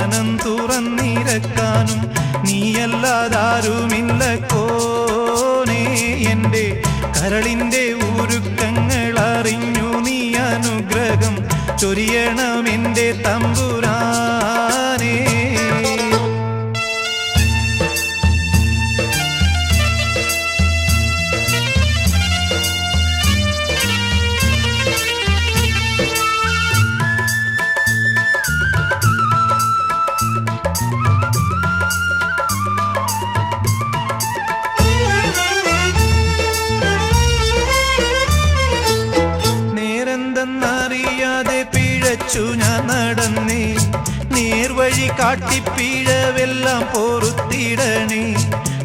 മനം തുറന്നിരക്കാനും നീയല്ലാതാരുമില്ല കോനേ. എൻ്റെ കരളിൻ്റെ ഉരുക്കങ്ങൾ അറിഞ്ഞു നീ അനുഗ്രഹം ചൊരിയണമെൻ്റെ തമ്പുരാനേ. നേരെന്തെന്നറിയാതെ പിഴച്ചു ഞാൻ നടന്നേ, നേർവഴി കാട്ടിപ്പിഴവെല്ലാം പൊറുത്തിടണേ.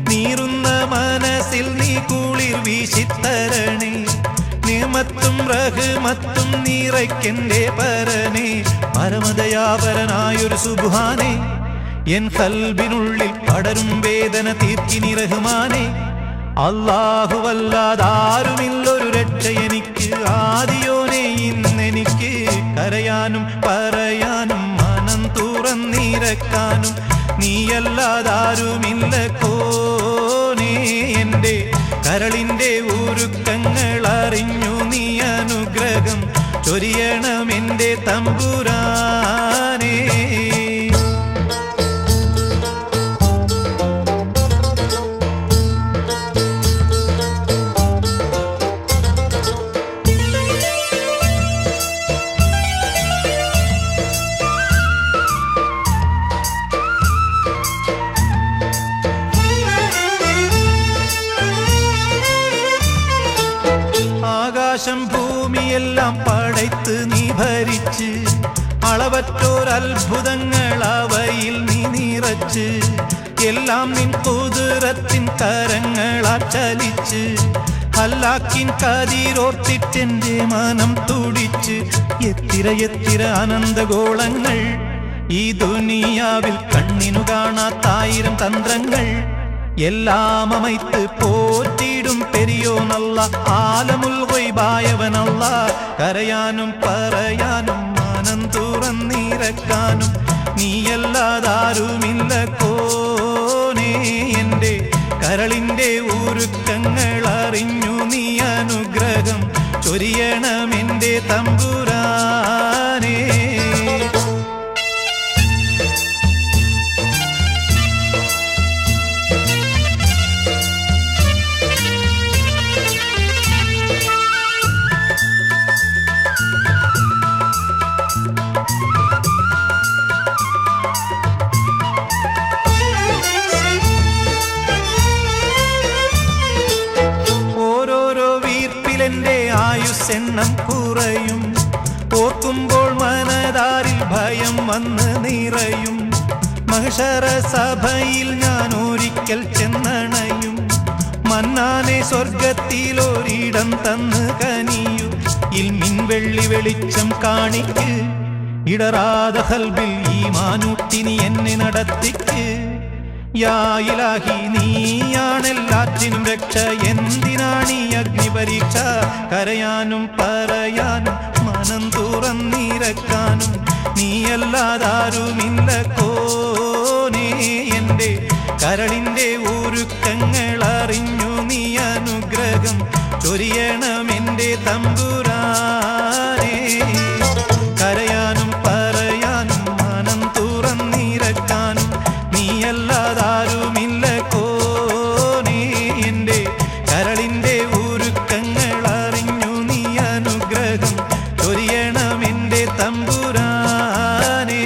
നീറുന്ന മനസ്സിൽ നീ കുളിർ വീശിത്തരണേ, നിയമത്തും റഹ്മത്തും നിറയ്ക്കെന്റെ പരനേ. പരമദയാപരനായൊരു സുബ്ഹാനേ, എൻ ഖൽബിനുള്ളിൽ പടരും വേദന തീർക്കിനി റഹ്മാനേ. അല്ലാഹുവല്ലാതാരുമില്ലൊരു രക്ഷ എനിക്ക്, ആദിയോനെ ഇന്നെനിക്ക് കരയാനും പറയാനും മനം തുറന്നിരക്കാനും നീയല്ലാതാരുമില്ല കോനേ. എൻ്റെ കരളിൻ്റെ ഉരുക്കങ്ങൾ അറിഞ്ഞു നീ അനുഗ്രഹം ചൊരിയണമെൻ്റെ തമ്പുരാനേ. ആകാശം ഭൂമിയെല്ലാം പടയ്ത്ത് നീ ഭരിച്ച്, അളവറ്റോരത്ഭുതങ്ങൾ അവയിൽ നീ നിറച്ച്, എല്ലാം നിൻ കുതിരത്തിൻ കരങ്ങളാൽ ചലിച്ച്, ഹല്ലാക്കിൻ കതിരോർത്തിട്ടെന്റെ മനം തുടിച്ച്. എത്തിര അനന്തഗോളങ്ങൾ ഈ ദുനിയാവിൽ കണ്ണിനു കാണാത്തായിരം തന്ത്രങ്ങൾ, എല്ലാം അമൈത്ത് പോറ്റിടും പെരിയോനല്ല, ആലമുൽ ഗൈബായവനല്ല. കരയാനും പറയാനും മനം തുറന്നിരക്കാനും നീയല്ലാതാരുമില്ല കോനേ. എൻ്റെ കരളിൻ്റെ ഉരുക്കങ്ങൾ അറിഞ്ഞു നീ അനുഗ്രഹം ചൊരിയണമെൻ്റെ തമ്പുരാനേ. എന്റെ ആയുസ്സെണ്ണം കുറയും, ഓർക്കുമ്പോൾ മനതാരിൽ ഭയം വന്ന് നിറയും. മഹ്ശറ സഭയിൽ ഞാൻ ഒരിക്കൽ ചെന്നണയും, മന്നാനെ സ്വർഗത്തിലൊരിടം തന്ന് കനിയു. ഇൽമിൻ വെള്ളി വെളിച്ചം കാണിക്ക്, ഇടറാതെ ഖൽബിൽ ഈമാനൂട്ടിനി എന്നെ നടത്തിക്ക്. യാ ഇലാഹി നീയാണെല്ലാറ്റിനും രക്ഷ, എന്തിനാണീ അഗ്നിപരീക്ഷ? കരയാനും പറയാനും മനം തുറന്നിരക്കാനും നീയല്ലാതാരുമില്ല കോനേ. എൻ്റെ കരളിൻ്റെ ഉരുക്കങ്ങൾ അറിഞ്ഞു നീ അനുഗ്രഹം ചൊരിയണമെൻ്റെ തമ്പുരാനേ. കരയാനും പറയാനും മനം തുറന്നിരക്കാനും നീയല്ലാതാരുമില്ല കോനേ. എൻ്റെ കരളിൻ്റെ ഉരുക്കങ്ങൾ അറിഞ്ഞു നീ അനുഗ്രഹം ചൊരിയണമെൻ്റെ തമ്പുരാനേ.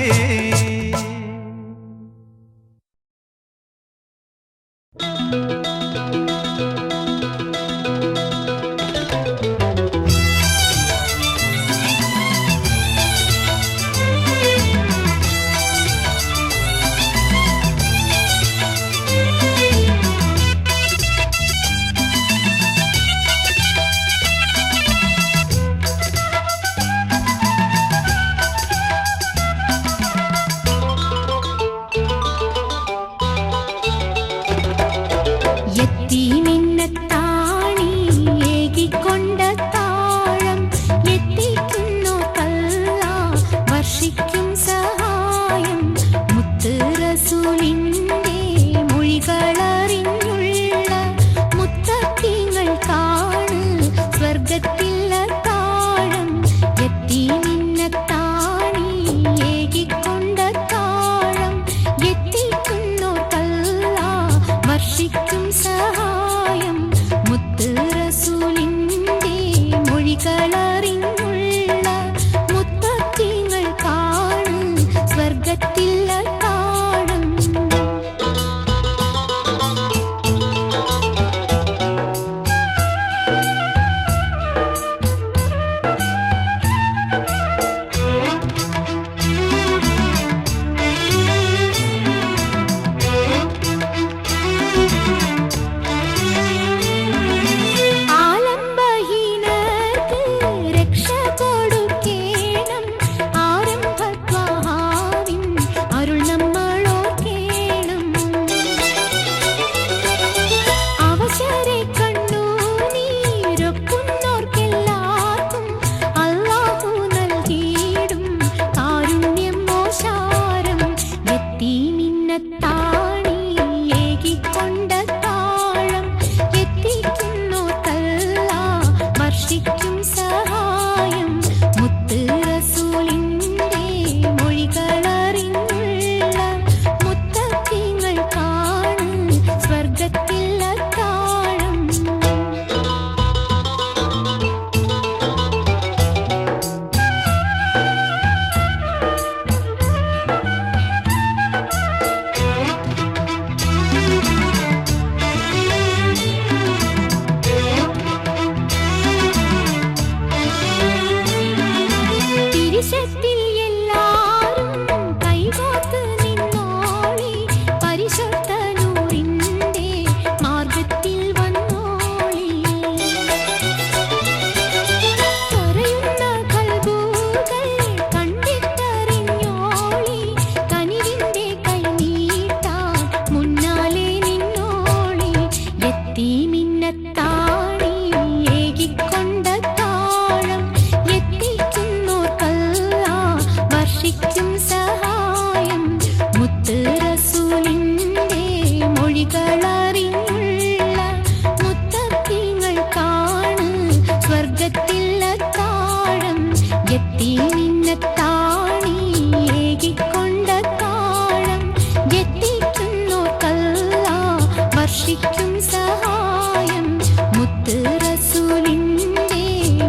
കാക്ഷിക്കും സഹായം മുത്ത് റസൂലിന്റെ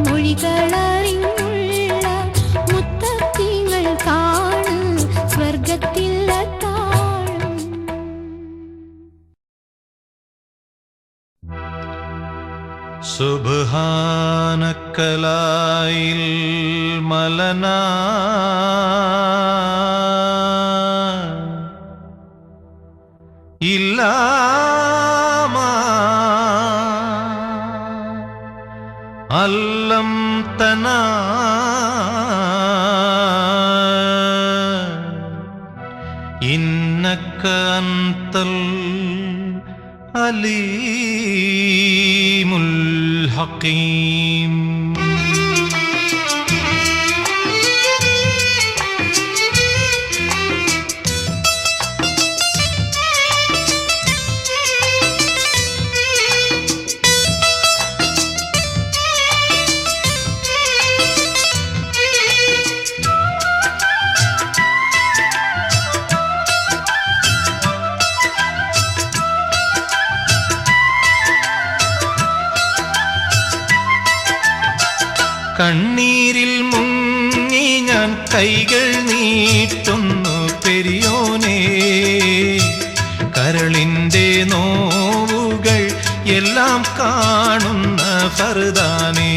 മൊഴികളറിഞ്ഞുള്ള മുത്തക്കിങ്ങൾ കാണു സ്വർഗത്തിൽ താഴും. സുബ്ഹാനക്കലായിൽ മലനാ ഇല്ലാമ അല്ലം തന ഇന്നക അന്തൽ അലീമുൽ ഹകീം. കണ്ണീരിൽ മുങ്ങി ഞാൻ കൈകൾ നീട്ടുന്നു പെരിയോനേ, കരളിൻ്റെ നോവുകൾ എല്ലാം കാണുന്ന ഫർദാനേ.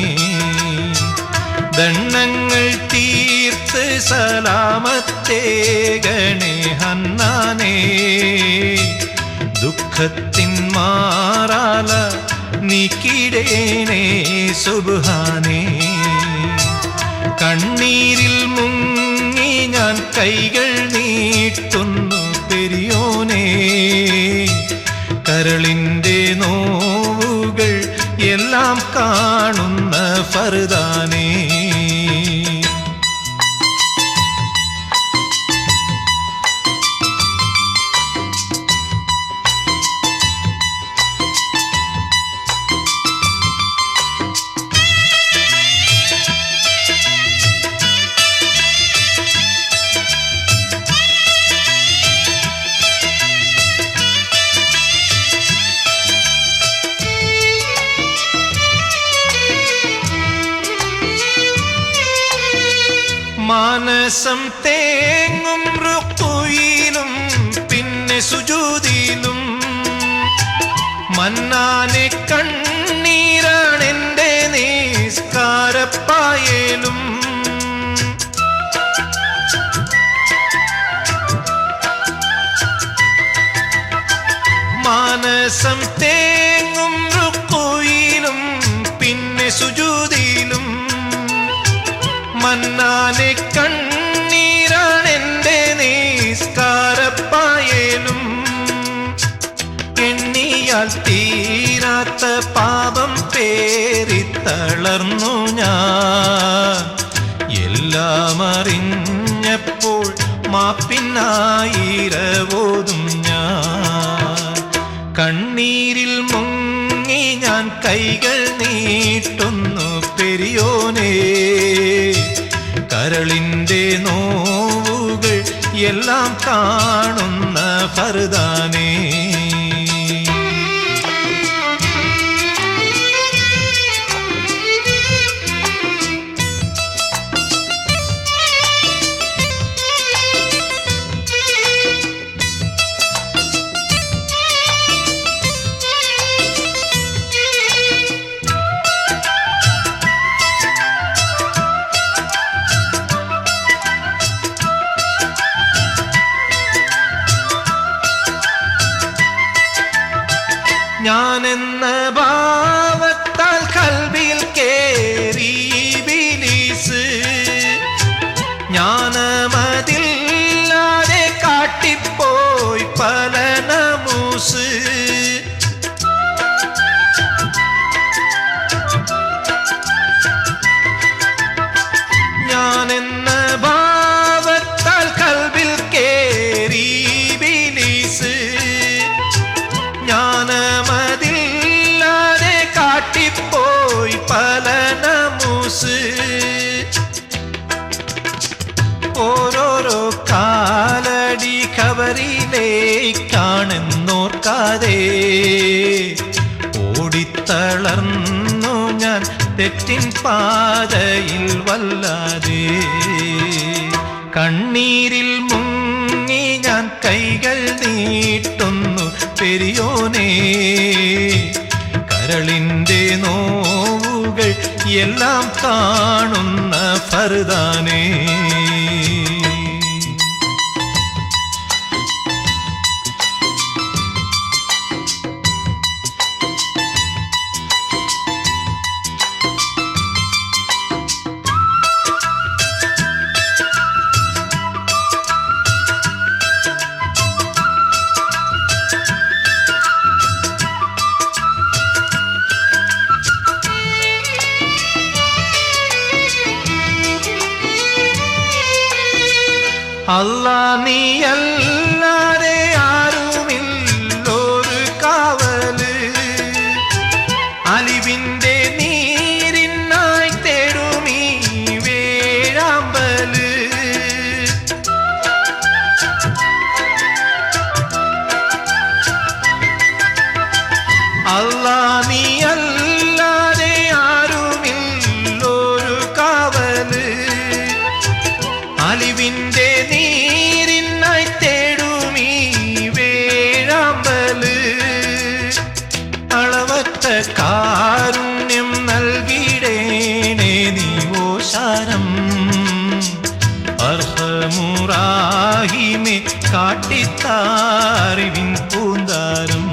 ദണ്ണങ്ങൾ തീർത്ത് സലാമത്തേകണേ ഹന്നാനേ, ദുഃഖത്തിൻ മാറാല നീക്കിടേണേ സുബ്ഹാനേ. കണ്ണീരിൽ മുങ്ങി ഞാൻ കൈകൾ നീട്ടുന്നു പെരിയോനേ, കരളിൻ്റെ നോവുകൾ എല്ലാം കാണുന്ന ഫർദാനേ. മാനസം തേങ്ങും റുക്കൂയിലും പിന്നെ സുജൂദിലും മന്നാനെ കണ്ണീരാണെൻ്റെ നിസ്കാരപ്പായേലും. മാനസം തേങ്ങും റുക്കൂയിലും പിന്നെ സുജൂദിലും മന്നാനെ കണ്ണീരാണെൻ്റെ നിസ്കാരപ്പായേലും. എണ്ണിയാൽ തീരാത്ത പാപം പേരിത്തളർന്നു ഞാൻ, എല്ലാം അറിഞ്ഞപ്പോൾ മാപ്പിനായിരവോതും ഞാൻ. കണ്ണീരിൽ മുങ്ങി ഞാൻ കൈകൾ നീട്ടുന്നു പെരിയോനേ, കരളിൻ്റെ നോവുകൾ എല്ലാം കാണുന്ന ഫർദാനേ. ഞാനെന്ന ഭാവത്താൽ കൽബിൽ കേറി ഇബ്ലീസ്, ജ്ഞാനമതില്ലാതെ കാട്ടിപ്പോയി പല നമൂസ്. ഞാനെന്ന ഭാവത്താൽ കൽബിൽ കേറി ഇബ്ലീസ്, ജ്ഞാനമതില്ലാതെ കാട്ടിപ്പോയി പല നമൂസ്. ഓരോരോ കാലടി ഖബറിലേക്കാണെന്നോർക്ക ഓർക്കാതെ ഓടിത്തളർന്നു ഞാൻ തെറ്റിൻ പാതയിൽ വല്ലാതെ. കണ്ണീരിൽ മുങ്ങി ഞാൻ കൈകൾ നീട്ടുന്നു പെരിയോനേ, കരളിൻ്റെ നോവുകൾ എല്ലാം കാണുന്ന ഫർദാനേ. അല്ലാ നീയല്ലാതെ ആരുമില്ലൊരു കാവല്, അലിവിൻ്റെ നീരിനായി തേടുമീ വേഴാമ്പല്. അല്ലാ നീയല്ലാതെ ആരുമില്ലൊരു കാവല്, അലിവിൻ്റെ നീരിനായി തേടുമീ വേഴാമ്പല്. അളവറ്റ കാരുണ്യം നൽകിടേണേ നീ ഓശാരം, അർഹമുറാഹിമെ കാട്ടിത്താറിവിൻ പൂന്താരം.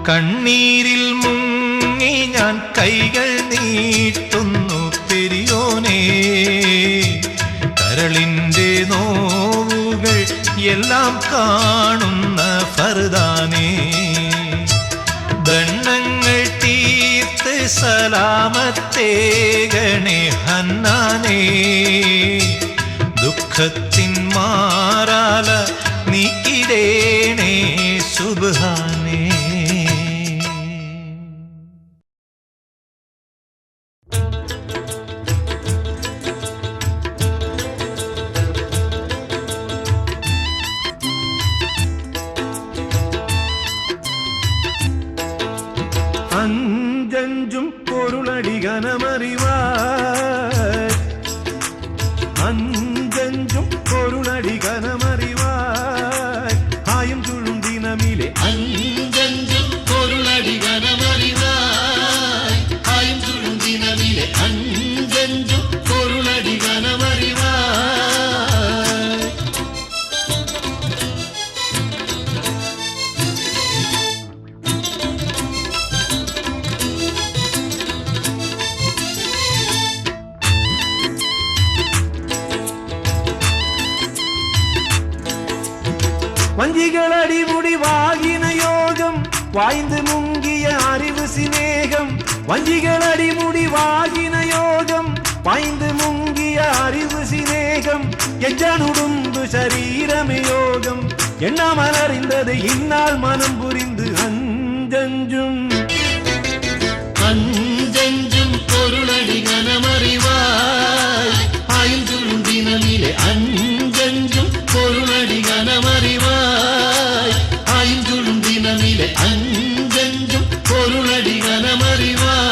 കണ്ണീരിൽ മുങ്ങി ഞാൻ കൈകൾ നീട്ടുന്നു പെരിയോനേ, കരളിൻ്റെ നോവുകൾ എല്ലാം കാണുന്ന ഫർദാനേ. ദണ്ണങ്ങൾ തീർത്ത് സലാമത്തേകണേ ഹന്നാനേ, ദുഃഖത്തിൻ മാറാല നീക്കിടേണേ സുബ്ഹാനേ. അഞ്ചഞ്ചും പൊരുളടി ഘനമറിവായ്, അഞ്ചഞ്ചും പൊരുളടി ഘനമറിവായ്, ആയും ചുഴും ദിനമിലെ അഞ്ചഞ്ചും പൊരുളടി ഘനമറിവായ്, ആയും ചുഴും ദിനമിലെ അഞ്ചഞ്ചും പൊരുളടി ഘനമറിവായ്. വഞ്ചികളടിമുടി വാകിന യോഗം വാய்ந்து മുങ്ങിയ അറിവ് സിനേഹം, വഞ്ചികളടിമുടി വാകിന യോഗം വാய்ந்து മുങ്ങിയ അറിവ് സിനേഹം. എഞ്ചനുടുമ്പു ശരീരമേ യോഗം എണ്ണാമലറിந்தது இந்நாள் மனம் புரிந்து அஞ்சஞ்சும் അഞ്ചഞ്ചും പൊരുളടി ഘനമറിവായ്, ആയും ചുഴും ദിനമിലെ അഞ്ചഞ്ചും പൊരുളടി ഘനമറിവായ്, ആയും ചുഴും ദിനമിലെ അഞ്ചഞ്ചും പൊരുളടി ഘനമറിവായ്.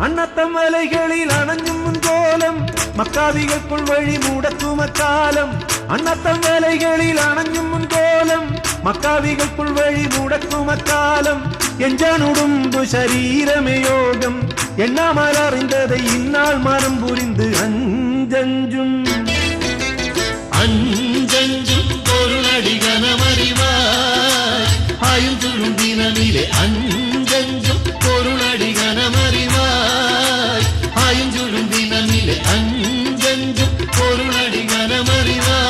അണ്ണത്തം വലകളിൽ അണഞ്ഞും മുൻകോലം മക്കാവികൾക്കുൾ വഴി മൂടത്തും അക്കാലം. അണ്ണത്തം വലകളിൽ അണഞ്ഞും മുൻകോലം മക്കാവികൾക്കുൾ വഴി മൂടത്തും അക്കാലം. എഞ്ചനുടുമ്പു ശരീരമേ യോഗം എണ്ണാമലറിந்தது இந்நாள் மனம் புரிந்து അഞ്ചഞ്ചും അഞ്ചഞ്ചും പൊരുളടി ഘനമറിവായ്, ആയും ചുഴും ദിനമിലെ അഞ്ചഞ്ചും പൊരുളടി ഘനമറിവായ്, ആയും ചുഴും ദിനമിലെ അഞ്ചഞ്ചും പൊരുളടി ഘനമറിവായ്.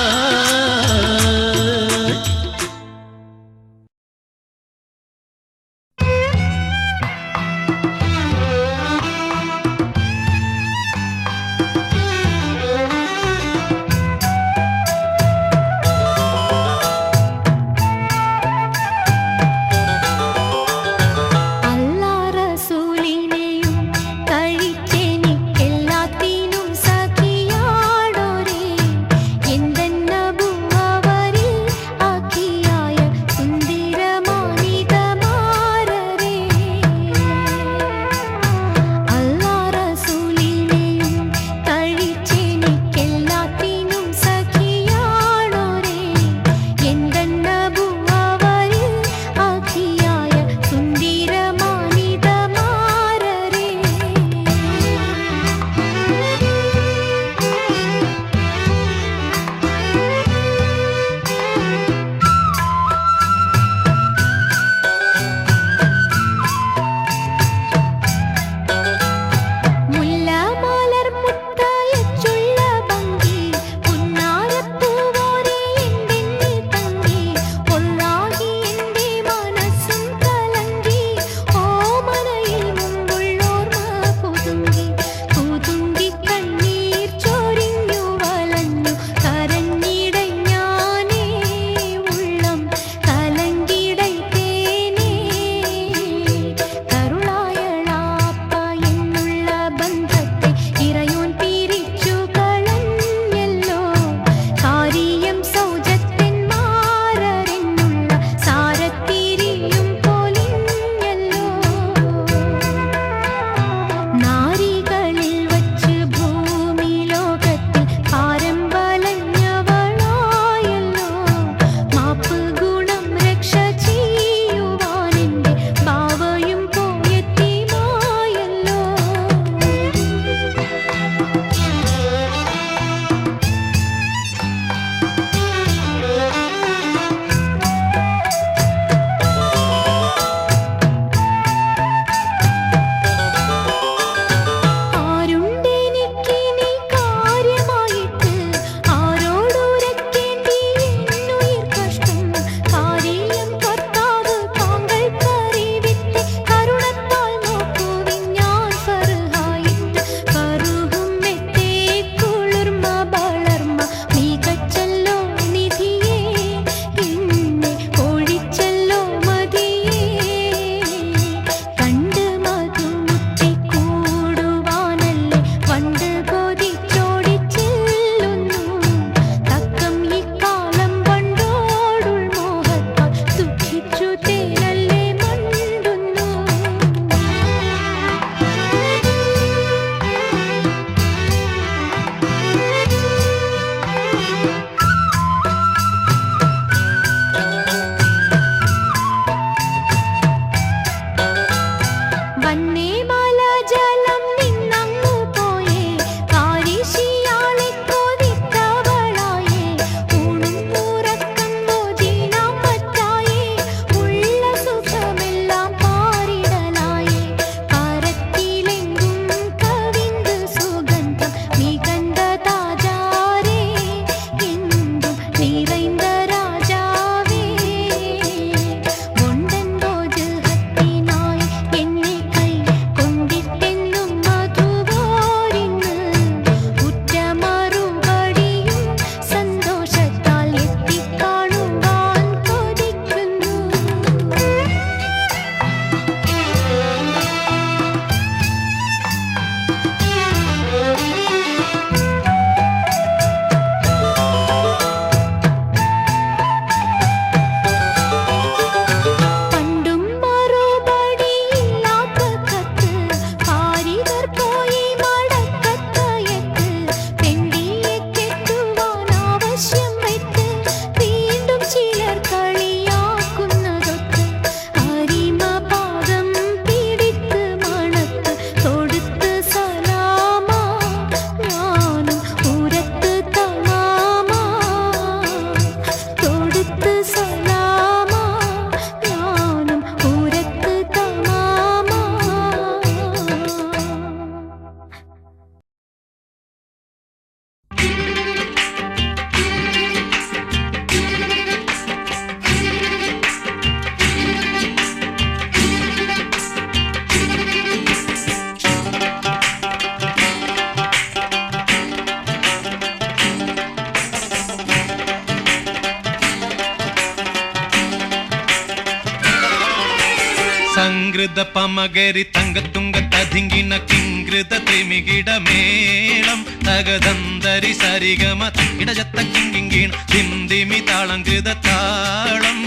സംകൃത പമകരി തങ്കത്തുങ്ക തതിങ്കിണ കിങ്കൃത ത്രിമികിട മേളം തകതന്തരി സരിഗമ ഇടജത്ത കിങ്കിണ ഹിന്ദിമി താളം കൃത താളം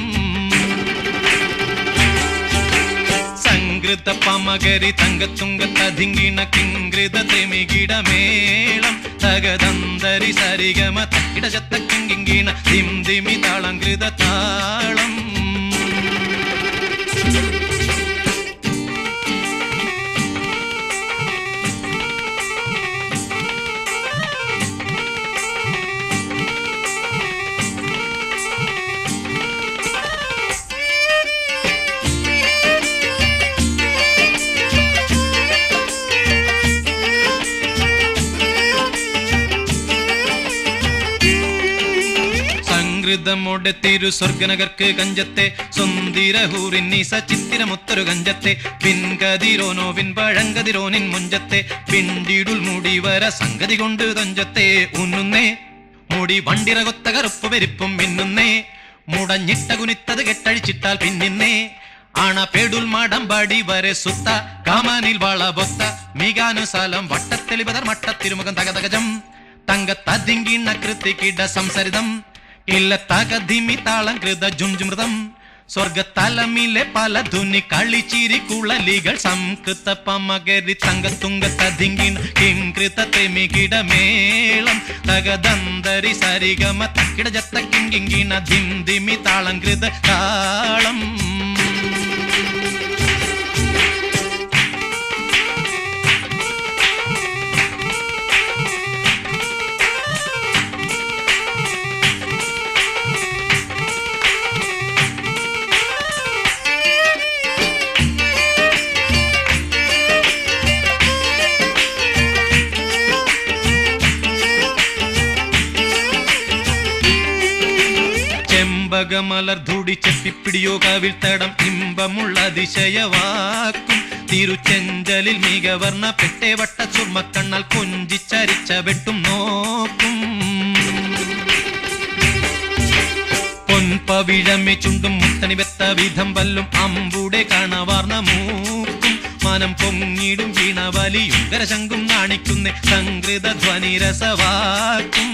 സംകൃത പമകരി തങ്കത്തുങ്ക തതിങ്കിണ കിങ്കൃത ത്രിമികിട മേളം തകതന്തരി സരിഗമ ഇടജത്ത കിങ്കിണ ഹിന്ദിമി താളം കൃത താളം ോടെ തിരു സ്വർഗനഗർക്ക് കഞ്ചത്തെ സുന്ദരഹൂറിന്നീസ ചിത്തിരമൊത്തൊരു കഞ്ചത്തെ പിൻകതിരോനോവിൻ പഴങ്കതിരോനിൻ മുഞ്ചത്തെ പിണ്ടിടുൽ മുടിവര സംഗതി കൊണ്ട് തൊഞ്ചത്തെ ഉന്നുന്നേ മുടി വണ്ടിറകൊത്ത കറുപ്പ് പെരിപ്പും മിന്നുന്നേ മുടഞ്ഞിട്ട കുനിത്തത് കെട്ടഴിച്ചിട്ടാൽ പിന്നിന്നേ ആണ പേടുൽ മാടമ്പാടി വരെ സുത്ത കാമാനിൽ വളബൊത്ത മികാനുസാലം വട്ടത്തെളിപതർ മട്ടത്തിരുമുഖം തകതകജം തങ്കത്തതിങ്കിണ കൃതികിട സംസരിതം ഇല്ല തകധിമി താളം കൃത ജുംജുമൃതം സ്വർഗത്തലമിലെ പല ധുനി കളിച്ചിരി കുളലികൾ സംകൃത പമകരി തങ്കത്തുങ്ക തതിങ്കിണ കിംകൃത തെമികിട മേളം തകദന്തരി സരിഗമ തക്കിട ജത്ത കിങ്കിങ്കിണ ധിംധിമി താളം കൃത താളം മലർധൂടി ചെപ്പിപ്പിടിയോ കാവിൽ തടം ഇമ്പമുള്ള അതിശയവാക്കും തിരുച്ചെഞ്ചലിൽ മികവർണ്ണ പെട്ടേ വട്ട ചുർമ്മക്കണ്ണാൽ കൊഞ്ചിച്ചരിച്ച വെട്ടും നോക്കും പൊൻപവിഴമേ ചുണ്ടും മുത്തണി വെത്ത വിധം വല്ലും അമ്പൂടെ കാണവാർന്ന മൂക്കും മനം പൊങ്ങിടും വീണ വലിയും കരശങ്കും നാണിക്കുന്ന സംകൃത ധ്വനി രസവാക്കും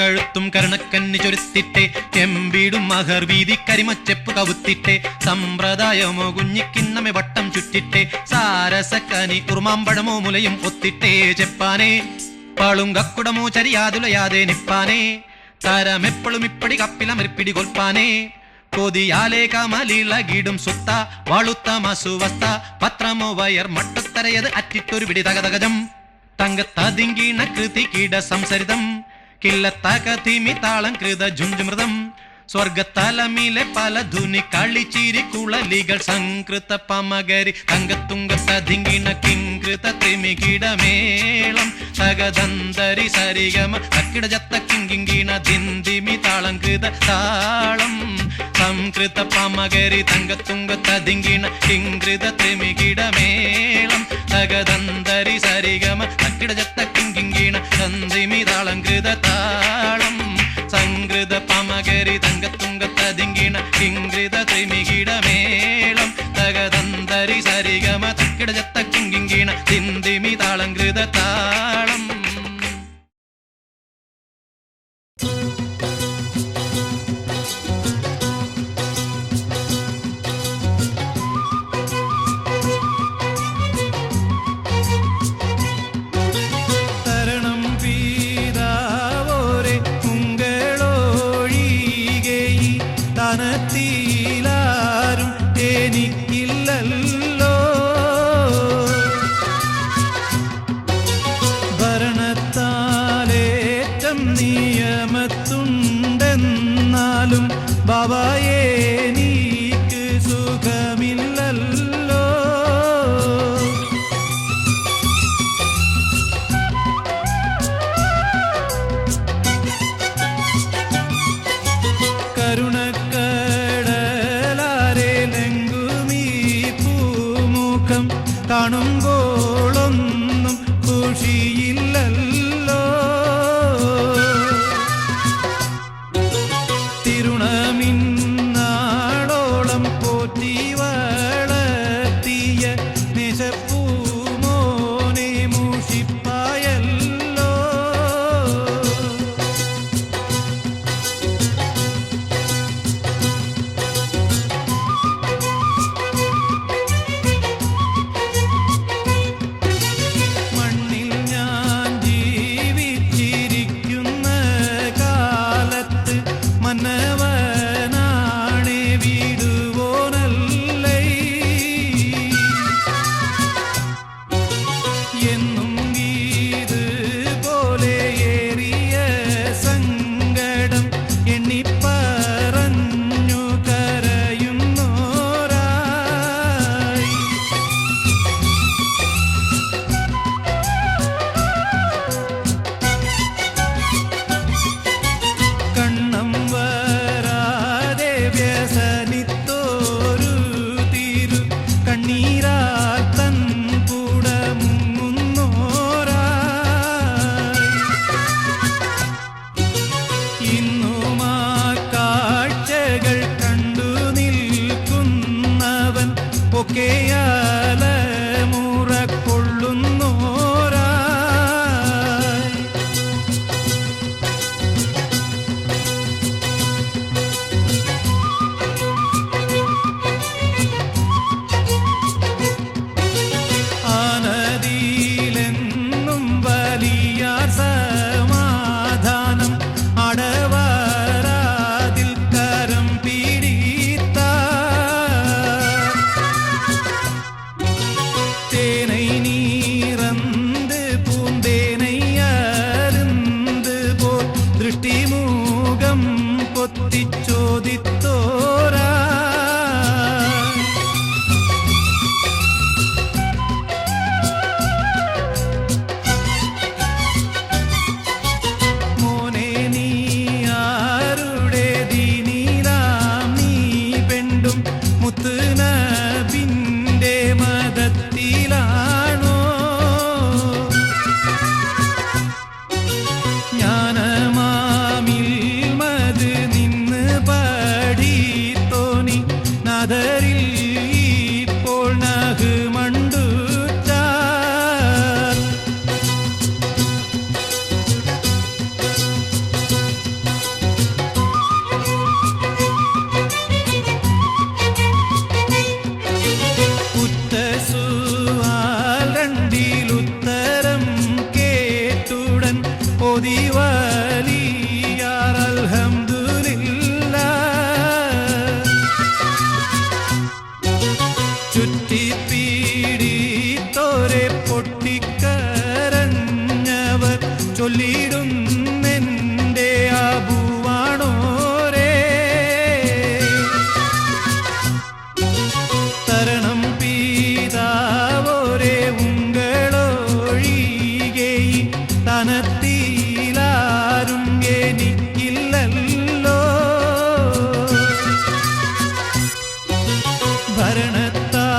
കഴുത്തും കരുണക്കന്നി ചൊരുത്തിട്ടെ ചെമ്പീടും മഹർ വീതി കരിമച്ചെപ്പ് കവുത്തിട്ടെ സമ്പ്രദായമോ കുഞ്ഞിക്കിണ്ണമെ വട്ടം ചുറ്റിട്ടെ സാരസക്കനി ഉറുമാമ്പഴമോ മുലയും ഒത്തിട്ടേ ചെപ്പാനെ പാളുങ്കക്കുടമോ ചരിയാതുലയാതെ നിപ്പാനെ തരമെപ്പോഴും ഇപ്പടി കപ്പിലമരിപ്പിടി കൊൽപ്പാനെ കൊതിയാലേ കമലിളകിടും സുത്ത വാളുത്ത മസുവസ്ത പത്രമോ വയർ മട്ടത്തരയത് അറ്റിട്ടൊരു പിടി തകതകജം തങ്കത്തതിങ്കിണ കൃതികിട സംസരിതം കില്ലത്തകതിമി താളം കൃത ജുംജുമൃതം സ്വർഗത്തലമിലെ പല ധുനി കളിച്ചിരി കുളലികൾ സംകൃത പമകരി തങ്കത്തുങ്ക തതിങ്കിണ കിങ്കൃത ത്രിമികിട മേളം തകദന്തരി സരിഗമ തക്കിട ജത്ത കിങ്കിങ്കിണ ധിന്ദിമി താളം കൃത താളം സംകൃത പമകരി തങ്കത്തുങ്ക തതിങ്കിണ കിങ്കൃത ത്രിമികിട മേളം തകദന്തരി സരിഗമ തക്കിട ജത്ത കിങ്കിങ്കിണ ധിന്ദിമി താളം കൃത താളം സംകൃത പമകരി തങ്കത്തുങ്ക തതിങ്കിണ കിങ്കൃത ത്രിമികിട മേളം തകദന്തരി സരിഗമ തക്കിട ജത്ത കിങ്കിങ്കിണ ധിന്ദിമി താളം കൃത താളം ബാബായേ നീക്ക് സുഖമില്ലല്ലോ കാണുമ്പോളൊന്നും ഖുഷിയില്ലല്ലോ. തിരുണമിന്നാടോളം പോറ്റി വളർത്തിയ നെശപ്പൂമോനെ മൂഷിപ്പായല്ലോ. മണ്ണിൽ ഞാൻ ജീവിച്ചിരിക്കുന്ന കാലത്ത് മന്നവനാണെ വിടുവോനല്ലേ. എന്നും ഇത് പോലെ ഏറിയ സങ്കടം എണ്ണിപ്പറഞ്ഞു കരയുന്നോരായി. കണ്ണം വരാതെ വ്യസനിത്തോരു തിരു കണ്ണീരാൽ തൻ കൂട മുങ്ങുന്നോരായി. ഇന്നും ആ കാഴ്ചകൾ കണ്ടു നിൽക്കുന്നവൻ ഒക്കെയാല മുറ കൊള്ളുന്നോരായി. ആനദിയിലെന്നും വലിയാർ സമാധാനം അടവരാതിൽ കരം പിടിത്ത தேனை நீரந்து பூந்தேனை அருந்து போல் திருஷ்டி மூகம் பொத்திச் சோதித்தோரா. മോനെ നീ ആരുടെ ദീനിലാം നീ പെണ്ടും മുത്ത് നബിന്റെ മതത്തിലാണോ. ജ്ഞാനമാമിൽ മത് നിന്ന് പഠിത്തോനി നദരിൽ ഇപ്പോൾ നഹ് മണ്ടുച്ചാൽ. ഉത്തസുവാൽ രണ്ടിലുത്തരം കേട്ടുടൻ ഓതി വലിയാർ അൽഹംദുലില്ലാഹ്. ചുറ്റിപ്പീഡിത്തോരെ പൊട്ടിക്കരഞ്ഞവർ ചൊല്ലിടുന്നെന്റെ അബുവാണോരേ. തരണം പീതാവോരെ ഉങ്ങളൊഴികെ തനത്തിലാരും എനിക്കില്ലല്ലോ.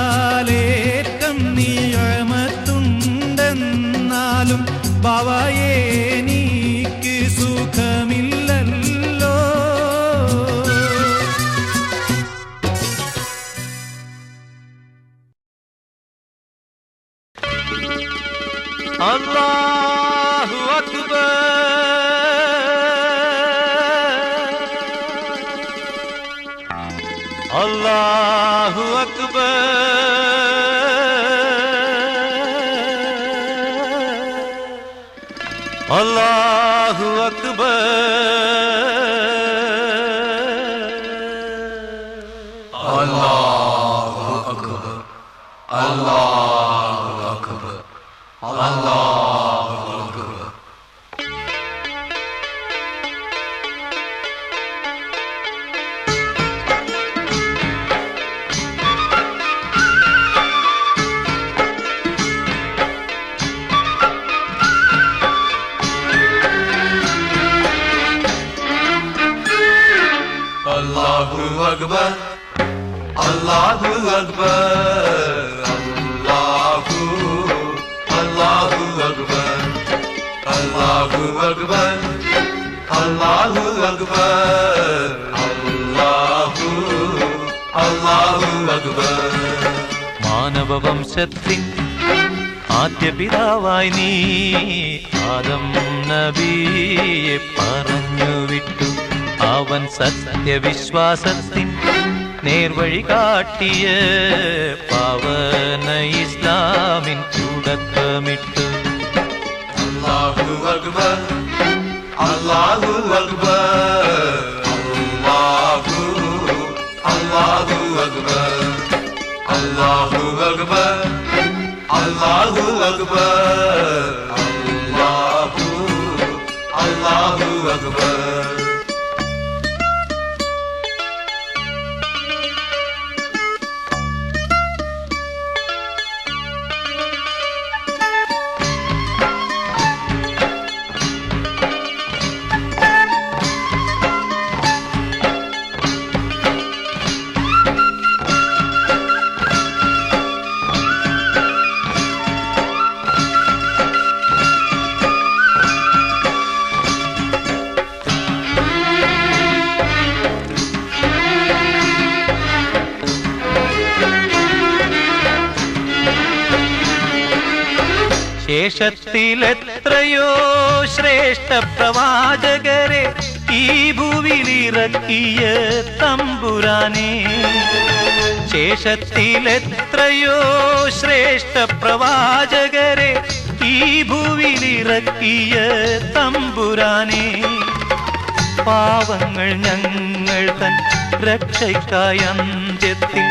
ഭരണത്താലേറ്റം നിയമത്തുണ്ടെന്നാലും ബാവയെ എനിക്ക് സുഖമില്ലല്ലോ. അല്ലാഹു അക്ബർ, അല്ലാഹു അക്ബർ, അല്ലാഹു അക്ബർ, അല്ലാഹു അക്ബർ, അല്ലാഹു അക്ബർ, അല്ലാഹു Akbar. Allahu Akbar, Allahu Akbar, Allahu Allahu Akbar, Allahu Akbar, Allahu Akbar. മാനവവംശത്തിൻ ആദ്യ പിതാവായി നീ ആദം നബിയെ പറഞ്ഞു വിട്ടു. അവൻ സത്യവിശ്വാസത്തിൻ നേർവഴി കാട്ടിയ പാവന ഇസ്ലാമിൻ തുടക്കമിട്ടു. Allahu Akbar, Allahu Akbar, Allahu Akbar, Allahu Akbar, Allahu Akbar, Allahu Akbar. ശേഷത്തിലെത്രയോ ശ്രേഷ്ഠ പ്രവാചകരെ ഈ ഭൂവിലിറക്കിയ തമ്പുരാനെ. ശേഷത്തിലെത്രയോ ശ്രേഷ്ഠ പ്രവാചകരെ ഈ ഭൂവിലിറക്കിയ തമ്പുരാനെ. പാവങ്ങൾ ഞങ്ങൾ തൻ രക്ഷയ്ക്കായി അന്ത്യത്തിൽ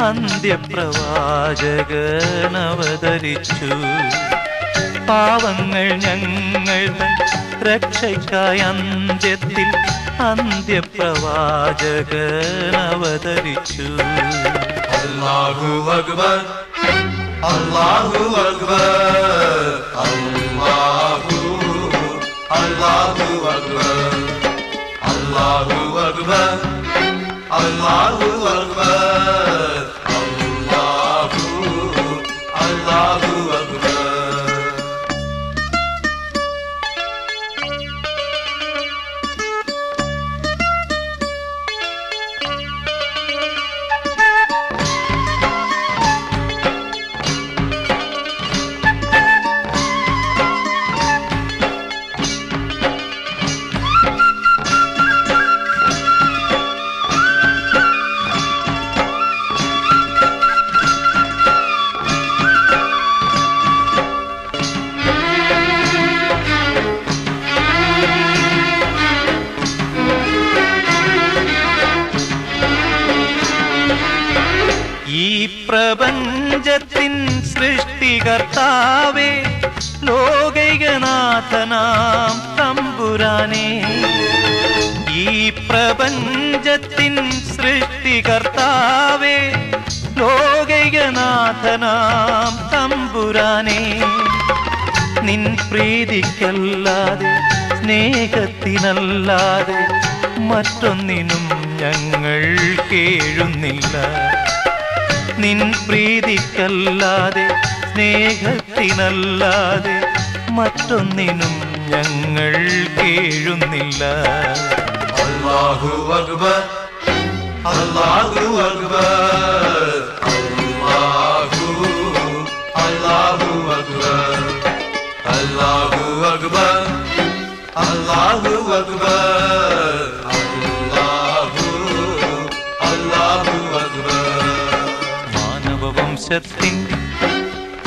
അന്ത്യപ്രവാചകനവതരിച്ചു. പാവങ്ങൾ ഞങ്ങൾ തൻ രക്ഷയ്ക്കായി അന്ത്യത്തിൽ അന്ത്യപ്രവാചകനവതരിച്ചു. Allahu Akbar, Allahu Akbar, Allahu Akbar, Allahu Akbar, Allahu Akbar, Allahu Akbar. ഈ പ്രപഞ്ചത്തിൻ സൃഷ്ടികർത്താവേ, ലോകൈകനാഥനാം തമ്പുരാനെ. ഈ പ്രപഞ്ചത്തിൻ സൃഷ്ടികർത്താവേ, ലോകൈകനാഥനാം തമ്പുരാനെ. നിൻ പ്രീതിക്കല്ലാതെ സ്നേഹത്തിനല്ലാതെ മറ്റൊന്നിനും ഞങ്ങൾ കേഴുന്നില്ല. നിൻ പ്രീതിക്കല്ലാതെ സ്നേഹത്തിനല്ലാതെ മറ്റൊന്നിനും ഞങ്ങൾ കേഴുന്നില്ല. Allahu Akbar, Allahu Akbar, Allahu Akbar, Allahu Akbar, Allahu Akbar, Allahu Akbar. മാനവവംശത്തിൻ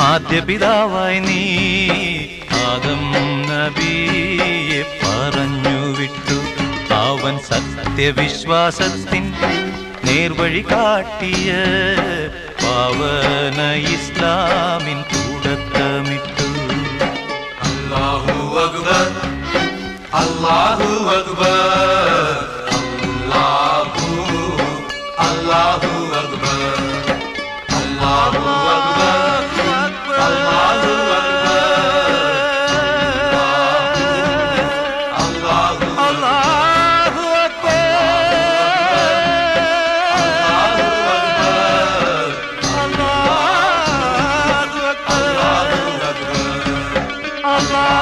ആദ്യ പിതാവായി നീ ആദം നബിയെ പറഞ്ഞു വിട്ടു. അവൻ സത്യവിശ്വാസത്തിൻ നേർവഴി കാട്ടിയ പാവന ഇസ്ലാമിൻ തുടക്കമിട്ടു. Allahu Akbar, Allahu Akbar, Allahu Akbar, Allahu Akbar, Allahu Allah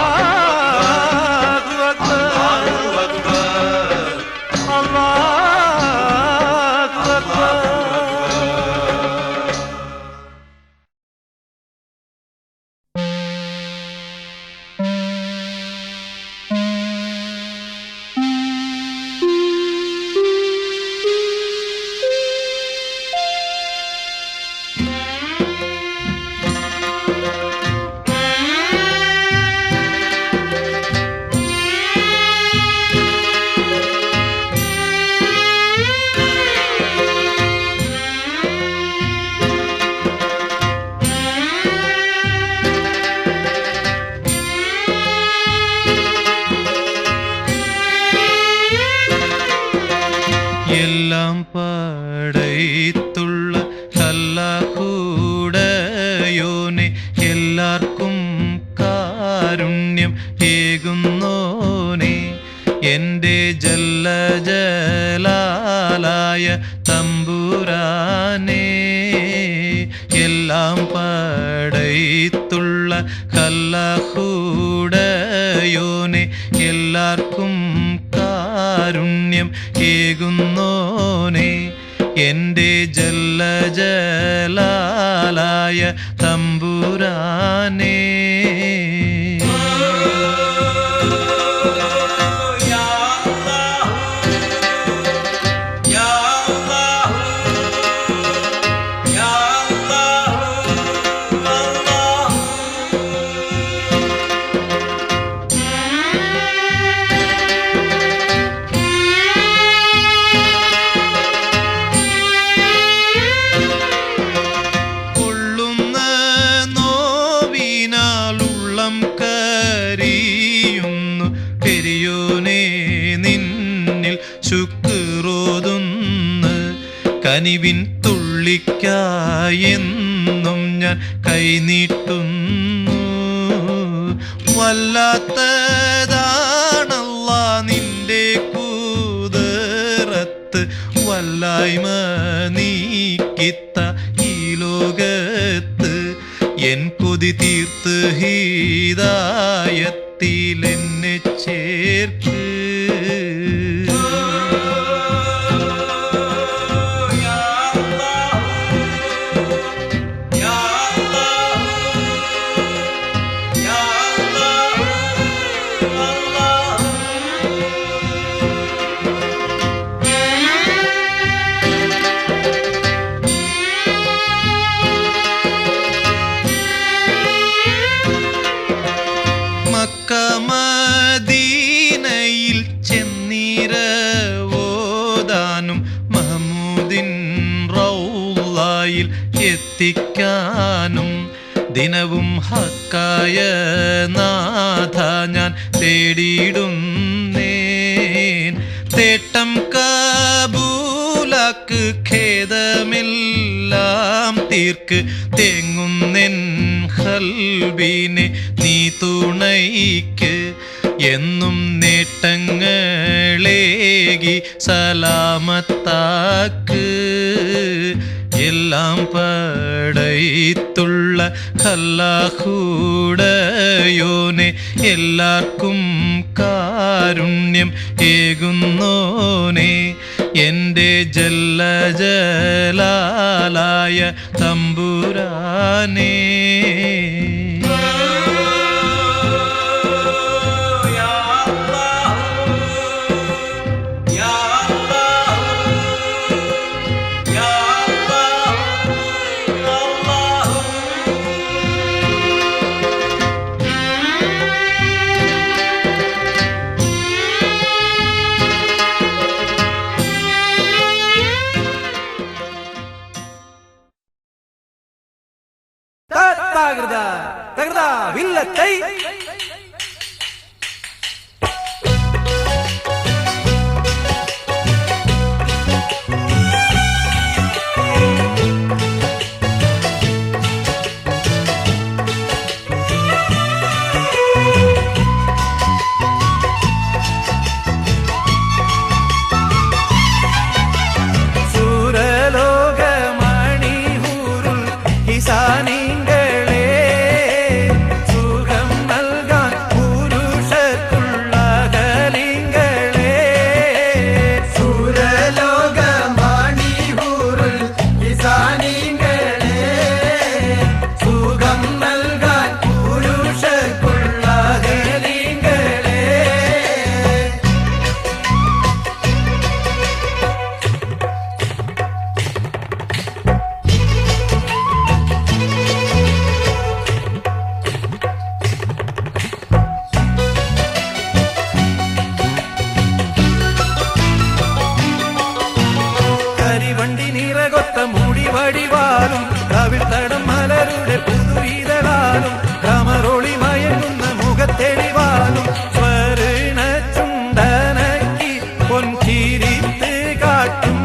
എല്ലാം പടൈത്തുള്ള അല്ലാഹുടയോനെ എല്ലാവർക്കും കാരുണ്യം ഏകുന്നോനെ എൻ്റെ ജല്ല ജലാലായ തമ്പുരാനേ എല്ലാം പടൈത്തുള്ള അല്ലാഹുടയോനെ എല്ലാവർക്കും കാരുണ്യം ഏകുന്നോനെ എൻ്റെ ജല്ല ജലാലായ തമ്പുരാനേ കരിയുന്നു പെരിയോനെ നിന്നിൽ ശുക്രോതുന്ന് കനിവിൻ തുള്ളിക്കായെന്നും ഞാൻ കൈനീട്ടുന്നു വല്ലാത്തതാണല്ലാ നിന്റെ കൂതറത്ത് വല്ലായ്മ നീക്കിത്ത ഈ ലോകത്ത് എൻ കൊതി തീർത്ത് ഹീദായത്തിൽ എന്നെ ചേർക്ക് മദീനയിൽ ചെന്നീരവോദാനും മഹമൂദിൻ റൗളയിൽ എത്തിക്കാനും ദിനവും ഹക്കായ നാഥ ഞാൻ തേടിയിടുന്നേൻ തേട്ടം കബൂലാക്ക് ഖേദമെല്ലാം തീർക്ക് തേങ്ങുന്നെൻ ഖൽബിനെ നീ തുണയ്ക്ക് എന്നും നേട്ടങ്ങളേകി സലാമത്താക്ക് എല്ലാം പടൈത്തുള്ള അല്ലാഹുടയോനെ എല്ലാവർക്കും കാരുണ്യം ഏകുന്നോനെ എൻ്റെ ജല്ല ജലാലായ തമ്പുരാനേ പൊൻകിരിത്ത് കാട്ടും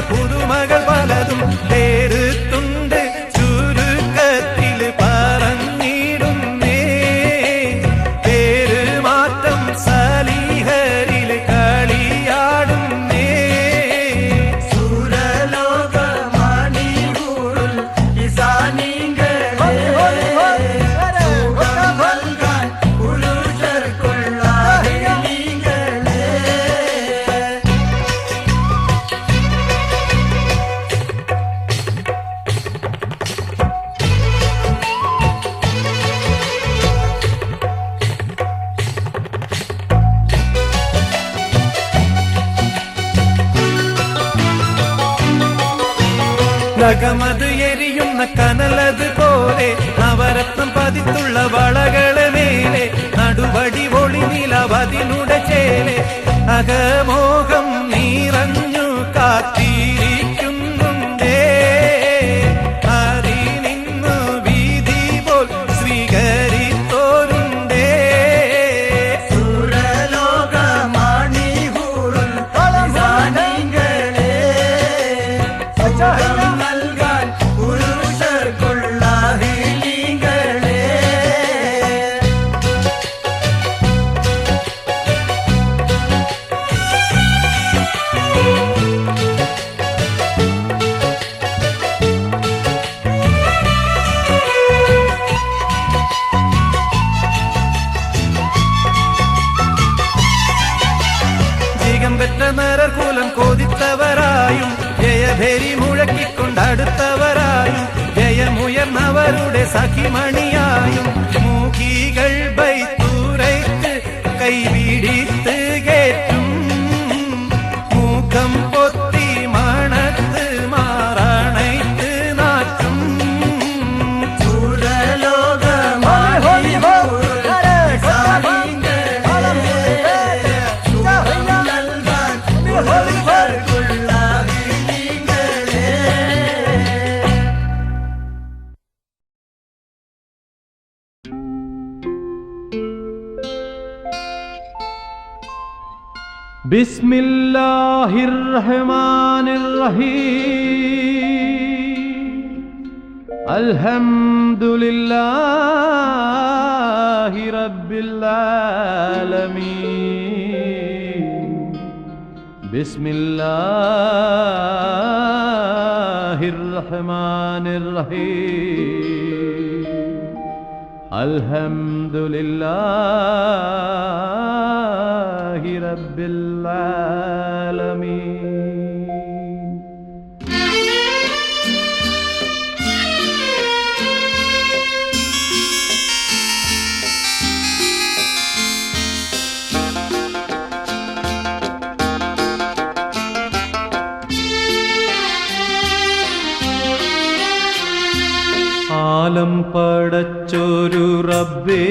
പുതുമകൾ പലതും പേരുത്തുണ്ട് ചുരുക്കത്തിൽ പറഞ്ഞിടുന്നേ പേര് മാറ്റം സലിഹരിൽ കളിയാടുന്നേ സുരലോകമണികൂറുൽ ഇസാനികളെ സുഖം നൽകാൻ പുരുഷർക്കുള്ള ഹെലികളെ നഗമത് എരിയുന്ന കനലത് പോലെ നവരത്നം പതിത്തുള്ള വളകളെ മേലെ നടുവടി ഒളി നിലവതിനുടെ ചേലെ അകമോഹം നിറഞ്ഞു കാത്തിരിക്കുന്നുണ്ടേ അതിനിന്നു വീതി പോൽ സ്വീകരിത്തോരുണ്ടേ സുരലോകമണികൂറുൽ ഇസാനികളെ സുഖം നൽകാൻ പുരുഷർക്കുള്ള ഹെലികളെ ജീകം പെറ്റ നരകൂലം കോതിത്തവരായും ജയഭേരി മുഴക്കിക്കൊണ്ടടുത്തവരായും ജയമുയർന്നവരുടെ സഖിമണിയായും മൂകികൾ ബൈത്തൂരൈത്ത് കൈപിടിത്ത് കേറ്റും മൂക്കം പൊത്തി മണത്ത് മാറണൈത്ത് നാറ്റും സുരലോകമണികൂറുൽ ഇസാനികളെ സുഖം നൽകാൻ പുരുഷർക്കുള്ള ഹെലികളെ ബിസ്മില്ലാഹിർ റഹ്മാനിർ റഹീം അൽഹംദുലില്ലാഹി റബ്ബിൽ ആലമീൻ ബിസ്മില്ലാഹിർ റഹ്മാനിർ റഹീം അൽഹംദുലില്ലാഹി റബ്ബിൽ ആലമീൻ ആലം പടച്ചൊരു റബ്ബേ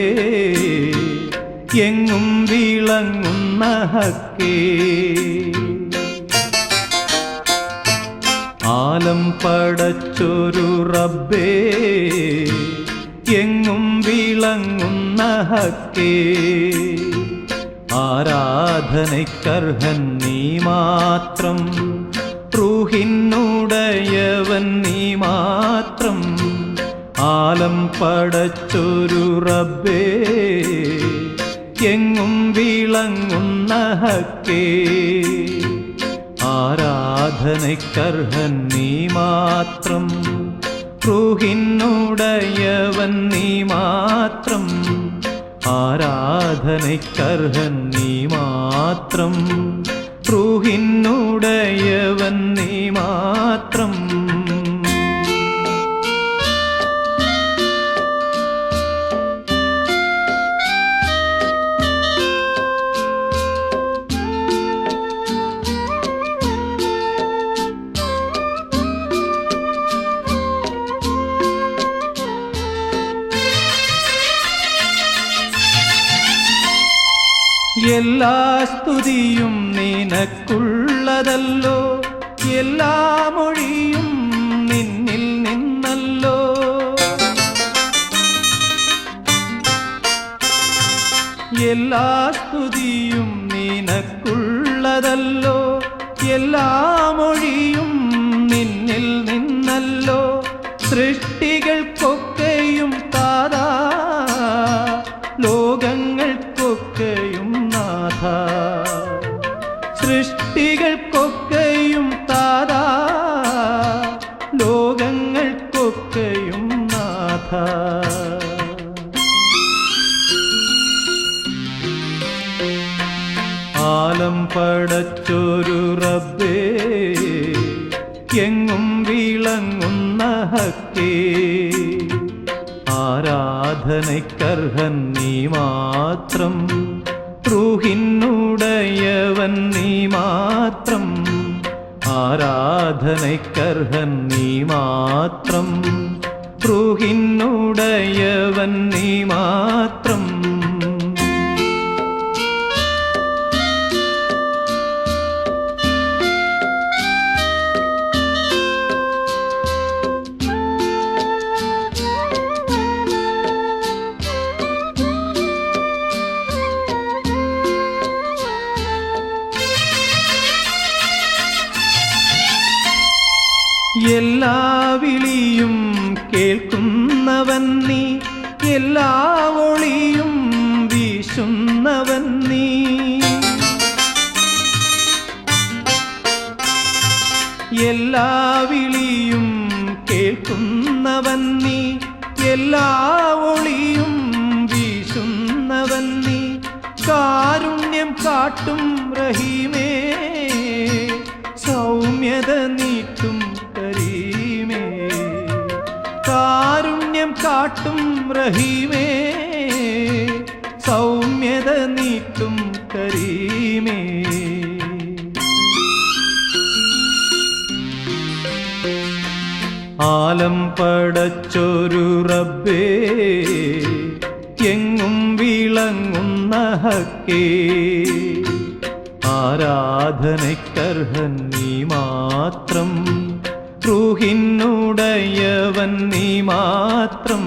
എങ്ങും വിളങ്ങുന്ന ഹക്കേ ആലം പടച്ചൊരു റബ്ബേ എങ്ങും വിളങ്ങുന്ന ഹക്കേ ആരാധനയ്ക്കർഹൻ നീ മാത്രം റൂഹിനുടയവൻ നീ മാത്രം ആലം പടച്ചൊരു റബ്ബേ എങ്ങും വിളങ്ങുന്ന ഹക്കേ ആരാധനയ്ക്കർഹൻ നീ മാത്രം റൂഹിനുടയവൻ നീ മാത്രം ആരാധനയ്ക്കർഹൻ നീ മാത്രം റൂഹിനുടയവൻ നീ മാത്രം എല്ലാ സ്തുതിയും നിനക്കുള്ളതല്ലോ എല്ലാ മൊഴിയും നിന്നിൽ നിന്നല്ലോ എല്ലാ സ്തുതിയും നിനക്കുള്ളതല്ലോ എല്ലാ മൊഴിയും സൃഷ്ടികൾക്കൊക്കെയും താതാ ലോകങ്ങൾക്കൊക്കെയും നാഥ സൃഷ്ടികൾക്കൊക്കെയും താതാ ലോകങ്ങൾക്കൊക്കെയും നാഥ ആലം പടച്ചൊരു റബ്ബേ എങ്ങും വിളങ്ങുന്ന ഹക്കേ ആരാധനയ്ക്കർഹൻ നീ മാത്രം റൂഹിനുടയവൻ നീ മാത്രം ആരാധനയ്ക്കർഹൻ നീ മാത്രം റൂഹിനുടയവൻ നീ മാത്രം എല്ലാ വിളിയും കേൾക്കുന്നവൻ നീ എല്ലാ ഒളിയും വീശുന്നവൻ നീ എല്ലാ വിളിയും കേൾക്കുന്നവൻ നീ എല്ലാ ഒളിയും വീശുന്നവൻ നീ കാരുണ്യം കാട്ടും റഹീമേ സൗമ്യത നീട്ടും കരീമേ കാരുണ്യം കാട്ടും റഹീമേ സൗമ്യത നീട്ടും കരീമേ ആലം പടച്ചൊരു റബ്ബേ എങ്ങും വിളങ്ങുന്ന ഹക്കേ ആരാധനയ്ക്കർഹൻ നീ മാത്രം റൂഹിനുടയവൻ നീ മാത്രം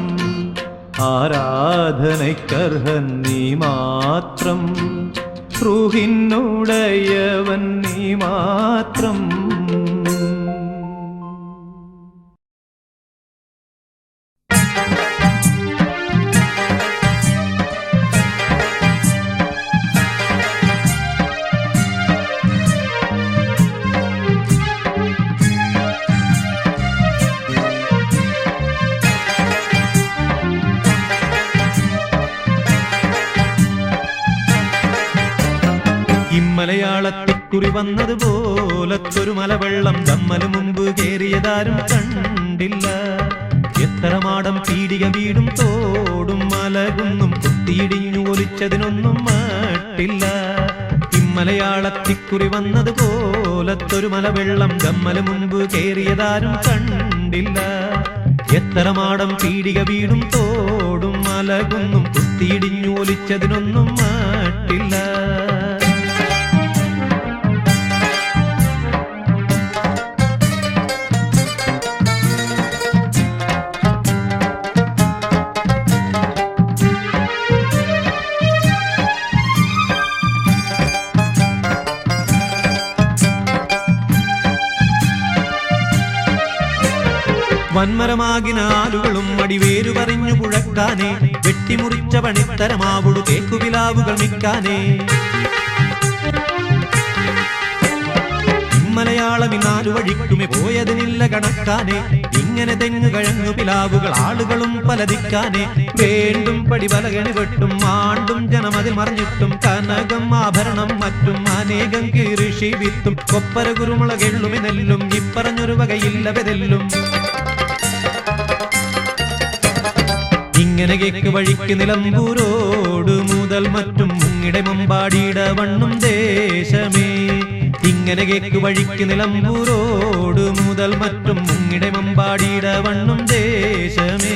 ആരാധനയ്ക്കർഹൻ നീ മാത്രം റൂഹിനുടയവൻ നീ മാത്രം മലയാളത്തിക്കുറി വന്നതുപോലത്തൊരു മലവെള്ളം നമ്മന് മുമ്പ് കേറിയതാരും കണ്ടില്ല എത്ര മാടം പീടിക വീടും തോടും മലകുന്നും കുത്തിയിടിഞ്ഞു ഒലിച്ചതിനൊന്നും മട്ടില്ല ഇമ്മലയാളത്തിക്കുറി വന്നതുപോലത്തൊരു മലവെള്ളം നമ്മന് മുമ്പ് കേറിയതാരും കണ്ടില്ല എത്ര മാടം പീടിക വീടും തോടും മലകുന്നും കുത്തിയിടിഞ്ഞു ഒലിച്ചതിനൊന്നും മട്ടില്ല വന്മരമാകിനാലുകളും അടിവേരു പറഞ്ഞു പുഴക്കാനേ വെട്ടിമുറിച്ച പണിത്തരമാവുടു തേക്കുവിലാവുകൾ മിക്കാനേ മലയാളമിനാലു വഴിക്കുമേ പോയതിനില്ല കണക്കാനേ ഇങ്ങനെ തെങ്ങു കഴങ്ങു പിലാവുകൾ ആളുകളും പലതിക്കാനേ വേണ്ടും പടി പലകണി വെട്ടും ആണ്ടും ജനമതിൽ മറിഞ്ഞിട്ടും കനകം ആഭരണം മറ്റും അനേകം കീറിഷി വിത്തും കൊപ്പര കുരുമുളകെള്ളുമി നെല്ലും ഇപ്പറഞ്ഞൊരു വകയില്ല വെതെല്ലും ഇങ്ങനെ കേക്ക് വഴിക്ക് നിലമ്പൂരോട് മുതൽ മറ്റും മുങ്ങിടെ മുമ്പാടിയുടെ വണ്ണും ദേശമേ ഇങ്ങനെ കേക്ക് വഴിക്ക് നിലമ്പൂരോട് മുതൽ മറ്റും മുങ്ങിടെ മുമ്പാടിയുടെ വണ്ണും ദേശമേ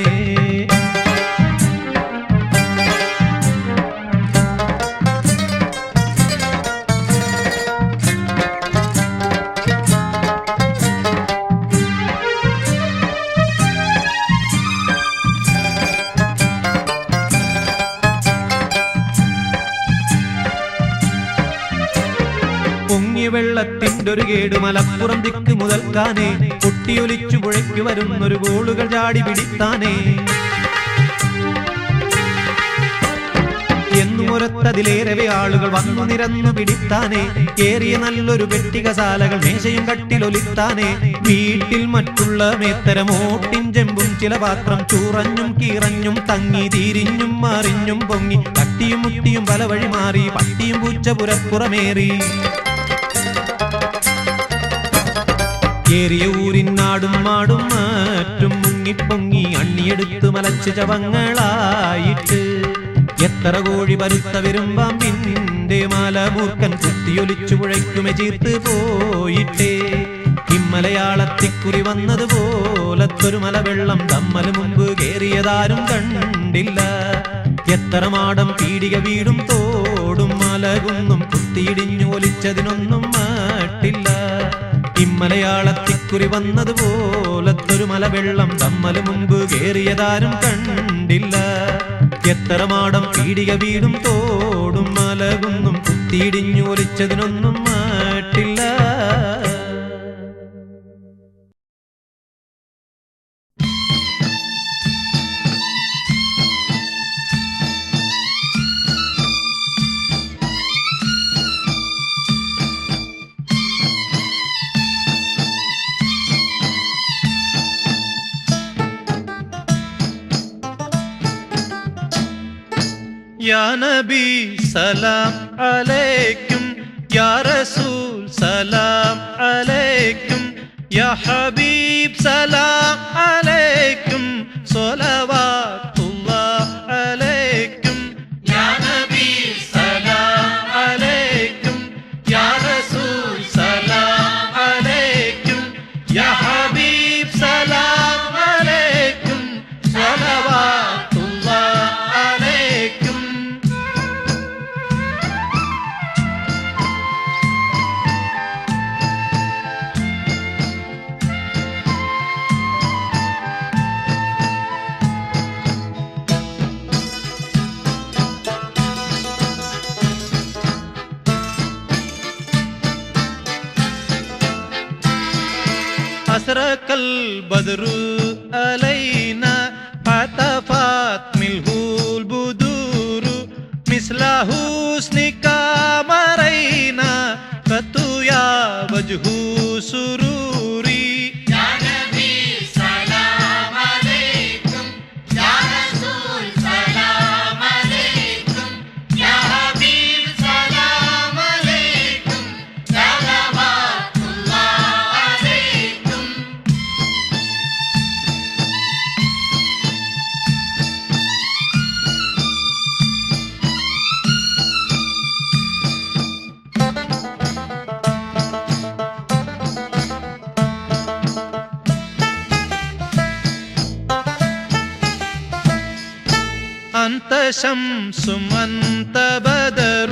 പൊങ്ങി പൊങ്ങിയ വെള്ളത്തിൻ്റെ ഒരു കേട് മലപ്പുറം ദിക്ക് മുതൽക്കാനേ പൊട്ടിയൊലിച്ചു പുഴയ്ക്ക് വരുന്നൊരു ഗോളുകൾ ചാടി പിടിത്താനേ എന്നുമൊരത്തതിലേറെ ആളുകൾ വന്നു നിരന്നു പിടിത്താനേ കേറിയ നല്ലൊരു പെട്ടികസാലകൾ മേശയും കട്ടിലൊലിത്താനേ വീട്ടിൽ മറ്റുള്ള മേത്തരമോട്ടിൻ ചെമ്പും ചില പാത്രം ചൂറഞ്ഞും കീറഞ്ഞും തങ്ങി തിരിഞ്ഞും മറിഞ്ഞും പൊങ്ങി തട്ടിയും മുട്ടിയും പല വഴി മാറി പട്ടിയും പൂച്ച പുരപ്പുറമേറി ഏറിയ ഊരിനാടും മാടും മാറ്റും മുങ്ങിപ്പൊങ്ങി അണ്ണിയെടുത്തു മലച്ച് ചവങ്ങളായിട്ട് എത്ര കോഴി പരുത്ത വിരുമ്പാമ്പിന്റെ മലമൂർക്കൻ കുത്തിയൊലിച്ചു പുഴയ്ക്കുമെ ചീർത്ത് പോയിട്ടേ ഇമ്മലയാളത്തിക്കുറി വന്നതുപോലത്തൊരു മലവെള്ളം തമ്മല് മുമ്പ് കേറിയതാരും കണ്ടില്ല എത്ര മാടം പീടിക വീടും തോടും മലകുന്നും കുത്തിയിടിഞ്ഞു ഒലിച്ചതിനൊന്നും മാട്ടില്ല ഇമ്മലയാളത്തിക്കുറി വന്നതുപോലത്തൊരു മലവെള്ളം തമ്മല് മുമ്പ് കേറിയതാരും കണ്ടില്ല എത്ര മാടം പീടിക വീടും തോടും മലകുന്നും കുത്തിയിടിഞ്ഞു ഒലിച്ചതിനൊന്നും മാട്ടില്ല या नबी सलाम अलैकुम या रसूल सलाम अलैकुम या हबीब सलाम अलैकुम सलवातुल्लाह अलैकुम या नबी सलाम अलैकुम या रसूल सलाम अलैकुम या हबीब सलाम अलैकुम सलवातुल्लाह अलैकुम أسرق البدر علينا فتفات منه البدور مثل حسنك ما رأينا فتويا وجه سروري يا نبي سلام عليكم يا رسول سلام عليكم يا حبيب سلام عليكم صلوات الله عليكم أنت شمس أنت بدر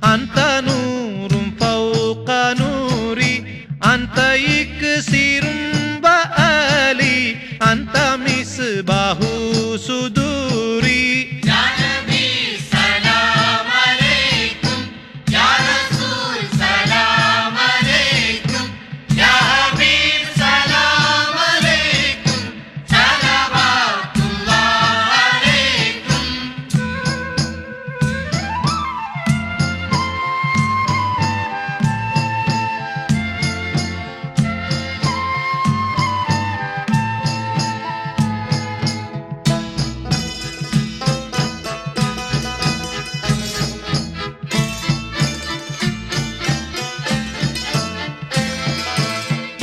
أنت نور فوق نوري أنت إكسير وآلي أنت مصباح صدوري يا نبي سلام عليكم يا رسول سلام عليكم يا حبيب سلام عليكم صلوات الله عليكم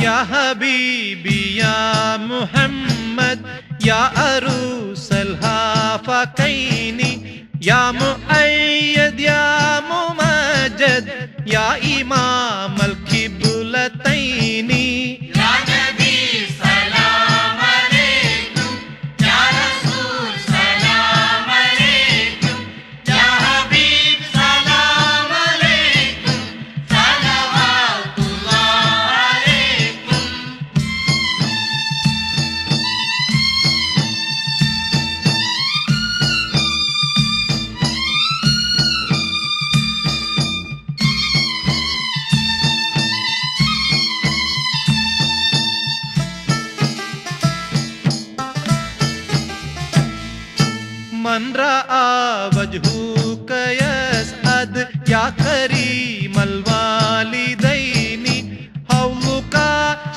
يا حبيبي يا محمد يا عروس الهافقين يا مؤيد يا ممجد يا إمام القبلتين يا نبي سلام عليكم يا رسول سلام عليكم يا حبيب سلام عليكم صلوات الله عليكم وجهك يسعد يا كريم الوالدين حولك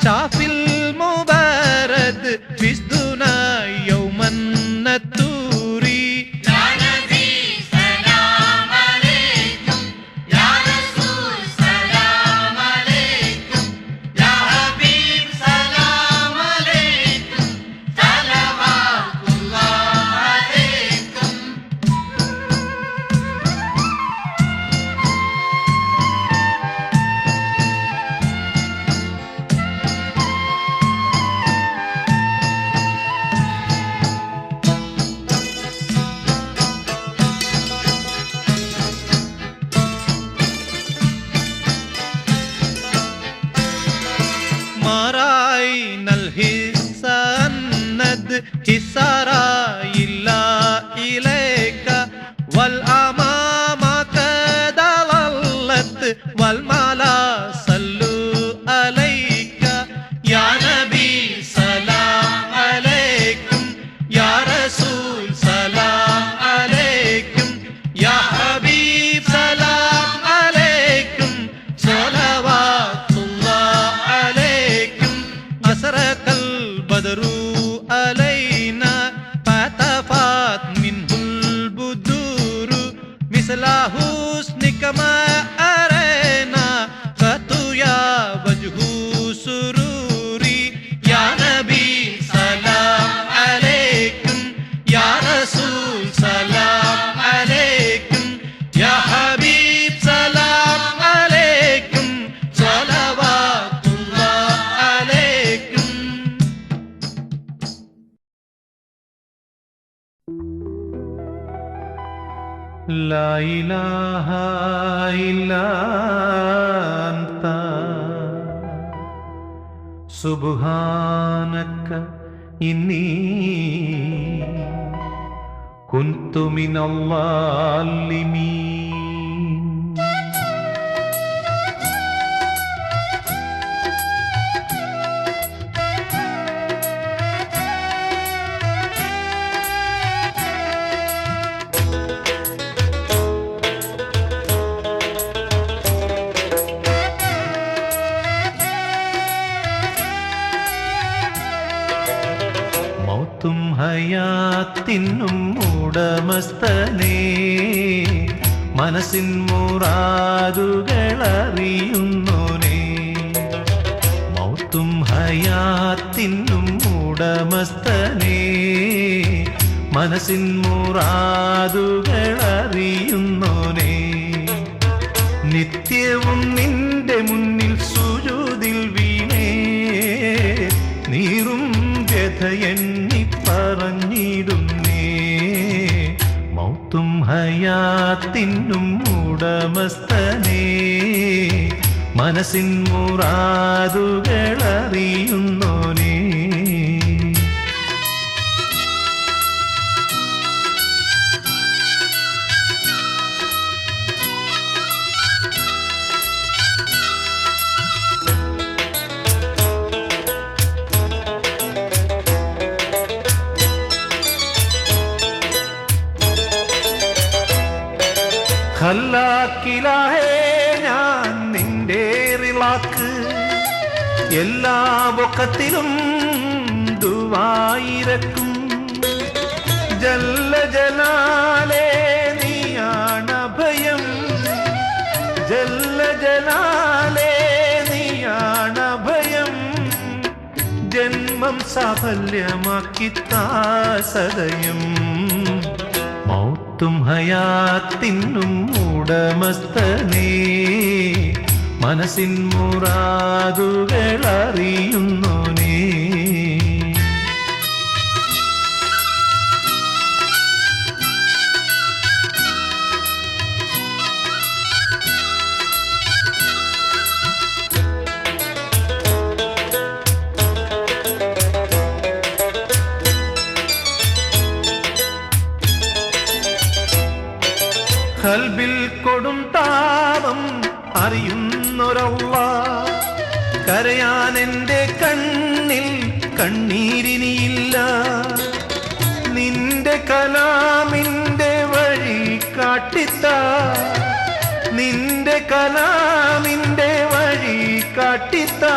شافي المبارد فزدنا يوم النتور يا نبي سلام عليكم يا رسول سلام عليكم يا حبيب سلام عليكم صلوات الله عليكم ما رأينا الحس الند حسارا إلا إليك والأمام قد ضلت والملا صلوا عليك يا نبي سلام عليكم يا رسول سلام عليكم يا حبيب سلام عليكم صلوات الله عليكم أسرق البدر علينا فتفات منه البدور مثل حسنك ما أرينا فتيا وجه سروري يا نبي سلام عليكم يا رسول سلام عليكم يا حبيب سلام عليكم صلوات الله عليكم لا إله إلا أنت سبحانك إني كنت من الظالمين മൗത്തും ഹയാത്തിനും ഉടമസ്ഥനേ മനസ്സിൻ മുറാദുകളറിയുന്നോനേ മൗത്തും ഹയാത്തിനും ഉടമസ്ഥനേ മനസ്സിൻ മുറാദുകളറിയുന്നോനേ നിത്യവും നിന്റെ മുന്നിൽ സുജൂദിൽ വീണേ നീറും വ്യഥയെണ്ണി പറഞ്ഞിടുന്നേ മൗത്തും ഹയാത്തിനും ഉടമസ്ഥനേ മനസ്സിൻ മുറാദുകളറിയുന്നോനേ ഖല്ലാക്കിലാഹേ ഞാൻ നിന്റെ റിളാക്ക് എല്ലാ ബൊക്കത്തിലും ദുആയിരക്കും ജല്ല ജലാലേ നീയാണ് ഭയം ജല്ല ജലാലേ നീയാണ് ഭയം ജന്മം സാഫല്യമാക്കിത്താ സദയം മൗത്തും ഹയാത്തിനും ഉടമസ്ഥനേ മനസ്സിൻ മുറാദുകളറിയുന്നോനേ കൽബിൽ കൊടും താപം അറിയുന്നൊരല്ലാഹ് കരയാൻ എൻ്റെ കണ്ണിൽ കണ്ണീരിനിയില്ല നിന്റെ കലാമിൻ്റെ കാട്ടിത്താ നിന്റെ കലാമിന്റെ വഴി കാട്ടിത്താ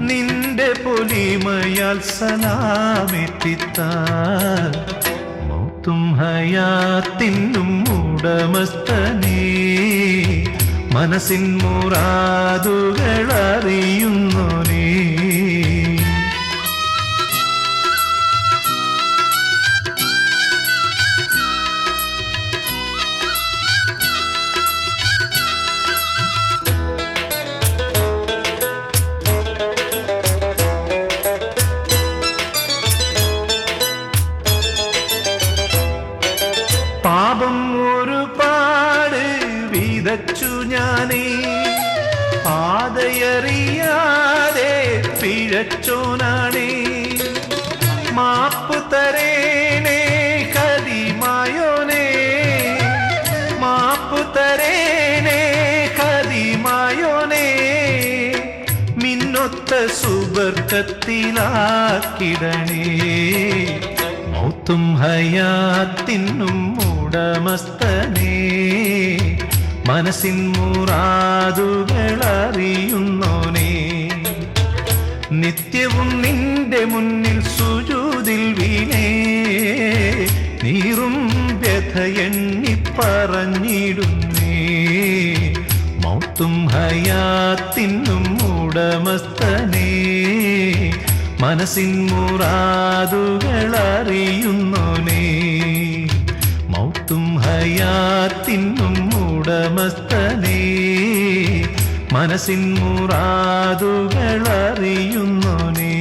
നിന്റെ പൊലിമയാൽ സലാമെത്തിത്താ മൗത്തും ഹയാത്തിനും ഉടമസ്ഥനേ മനസ്സിൻ മുറാദുകൾ അറിയുന്നോനേ പാപം ഒരുപാട് വിതച്ചു ഞാനേ പാതയറിയാതെ പിഴച്ചോനാണേ മാപ്പ് തരേണേ കദിമായോനേ മാപ്പ് തരേണേ കദിമായോനേ മിന്നൊത്ത സുബർക്കത്തിലാക്കിടണേ മൗത്തും ഹയാത്തിനും ഉടമസ്ഥനേ മനസ്സിൻ മുറാദുകൾ അറിയുന്നോനേ നിത്യവും നിന്റെ മുന്നിൽ സുജൂദിൽ വീണേ നീറും വ്യഥ എണ്ണി പറഞ്ഞിടുന്നേ മൗത്തും ഹയാത്തിനും ഉടമസ്ഥനേ മനസ്സിൻ മുറാദുകൾ അറിയുന്നോനേ മൗത്തും ഹയാത്തിനും ഉടമസ്ഥനേ മനസ്സിൻ മുറാദുകൾ അറിയുന്നോനേ